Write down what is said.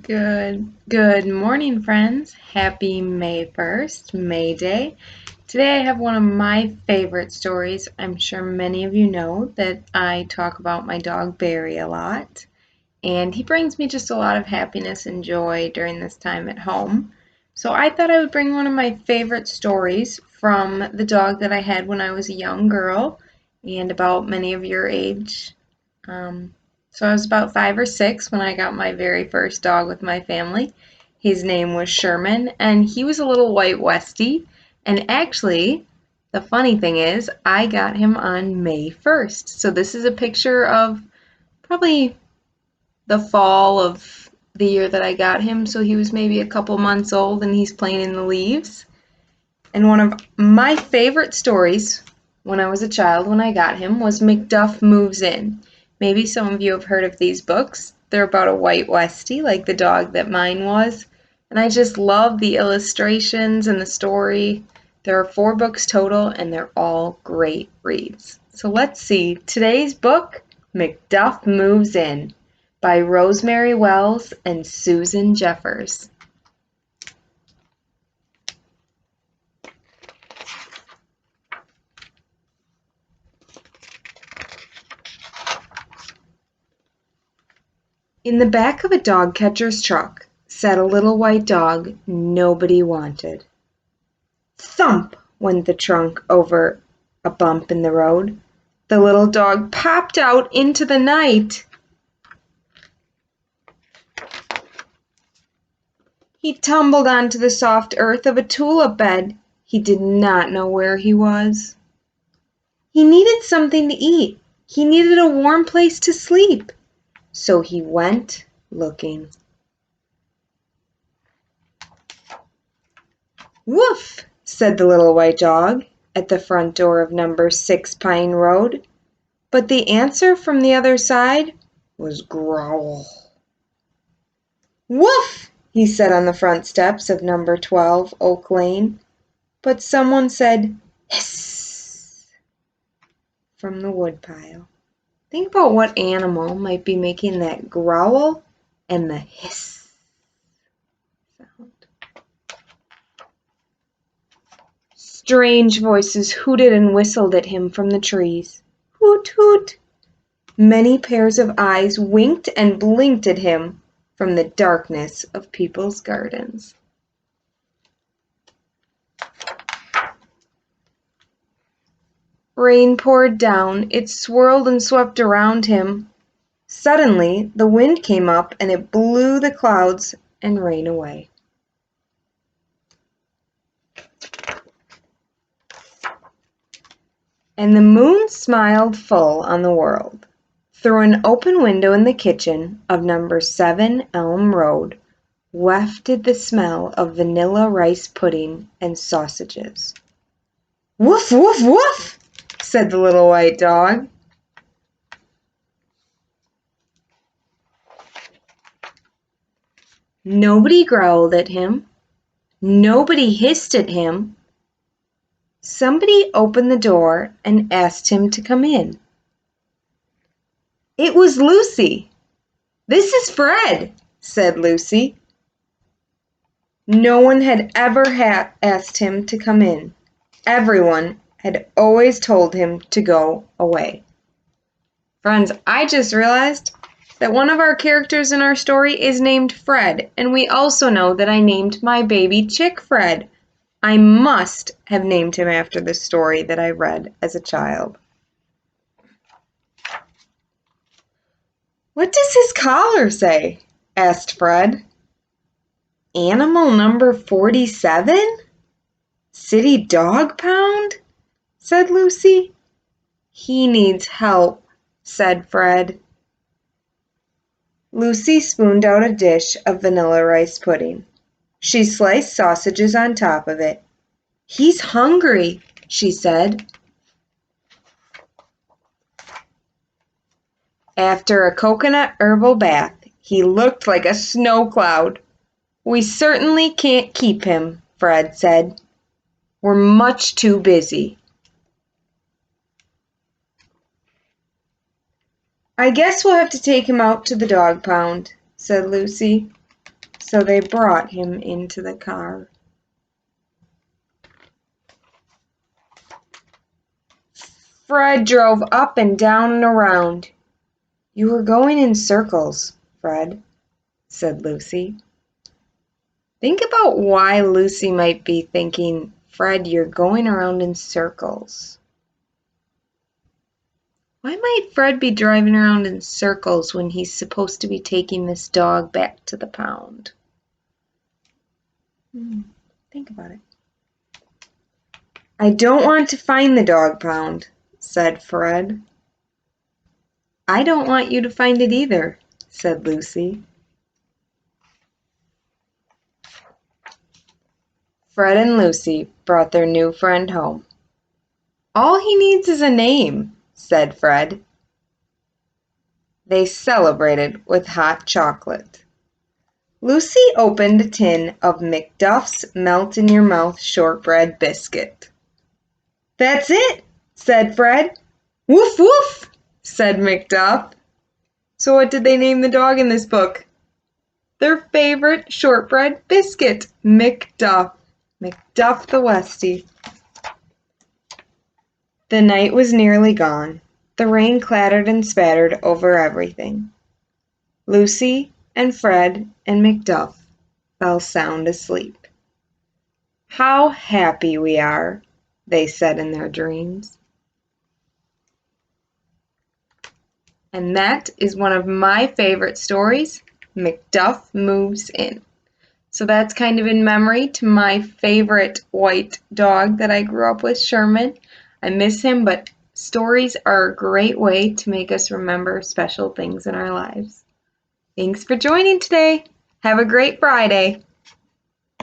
Good morning, friends. Happy May 1st, May Day. Today I have one of my favorite stories. I'm sure many of you know that I talk about my dog Barry a lot, and he brings me just a lot of happiness and joy during this time at home. So I thought I would bring one of my favorite stories from the dog that I had when I was a young girl and about many of your age. Um, so I was about 5 or 6 when I got my very first dog with my family. His name was Sherman, and he was a little white Westie. And actually, the funny thing is, I got him on May 1st. So this is a picture of probably the fall of the year that I got him. So he was maybe a couple months old and he's playing in the leaves. And one of my favorite stories when I was a child when I got him was McDuff Moves In. Maybe some of you have heard of these books. They're about a white Westie, like the dog that mine was. And I just love the illustrations and the story. There are 4 books total, and they're all great reads. So let's see. Today's book, McDuff Moves In, by Rosemary Wells and Susan Jeffers. In the back of a dog catcher's truck sat a little white dog nobody wanted. Thump went the trunk over a bump in the road. The little dog popped out into the night. He tumbled onto the soft earth of a tulip bed. He did not know where he was. He needed something to eat. He needed a warm place to sleep. So he went looking. "Woof!" said the little white dog at the front door of number 6 Pine Road, but the answer from the other side was growl. "Woof!" he said on the front steps of number 12 Oak Lane, but someone said hiss from the woodpile. Think about what animal might be making that growl and the hiss sound. Strange voices hooted and whistled at him from the trees. Hoot, hoot! Many pairs of eyes winked and blinked at him from the darkness of people's gardens. Rain poured down. It swirled and swept around him. Suddenly, the wind came up and it blew the clouds and rain away. And the moon smiled full on the world. Through an open window in the kitchen of number 7 Elm Road wafted the smell of vanilla rice pudding and sausages. "Woof, woof, woof!" said the little white dog. Nobody growled at him. Nobody hissed at him. Somebody opened the door and asked him to come in. It was Lucy. "This is Fred," said Lucy. No one had ever asked him to come in. Everyone had always told him to go away. Friends, I just realized that one of our characters in our story is named Fred, and we also know that I named my baby chick Fred. I must have named him after the story that I read as a child. "What does his collar say?" asked Fred. "Animal number 47? City Dog Pound?" said Lucy. "He needs help," said Fred. Lucy spooned out a dish of vanilla rice pudding. She sliced sausages on top of it. "He's hungry," she said. After a coconut herbal bath, he looked like a snow cloud. "We certainly can't keep him," Fred said. "We're much too busy." "I guess we'll have to take him out to the dog pound," said Lucy. so they brought him into the car. Fred drove up and down and around. "You were going in circles, Fred," said Lucy. Think about why Lucy might be thinking, "Fred, you're going around in circles." Why might Fred be driving around in circles when he's supposed to be taking this dog back to the pound? Think about it. "I don't want to find the dog pound," said Fred. "I don't want you to find it either," said Lucy. Fred and Lucy brought their new friend home. "All he needs is a name," said Fred. They celebrated with hot chocolate. Lucy opened a tin of McDuff's melt-in-your-mouth shortbread biscuit. "That's it," said Fred. "Woof, woof," said McDuff. So what did they name the dog in this book? Their favorite shortbread biscuit, McDuff. McDuff the Westie. The night was nearly gone. The rain clattered and spattered over everything. Lucy and Fred and McDuff fell sound asleep. "How happy we are," they said in their dreams. And that is one of my favorite stories, McDuff Moves In. So that's kind of in memory to my favorite white dog that I grew up with, Sherman. I miss him, but stories are a great way to make us remember special things in our lives. Thanks for joining today. Have a great Friday.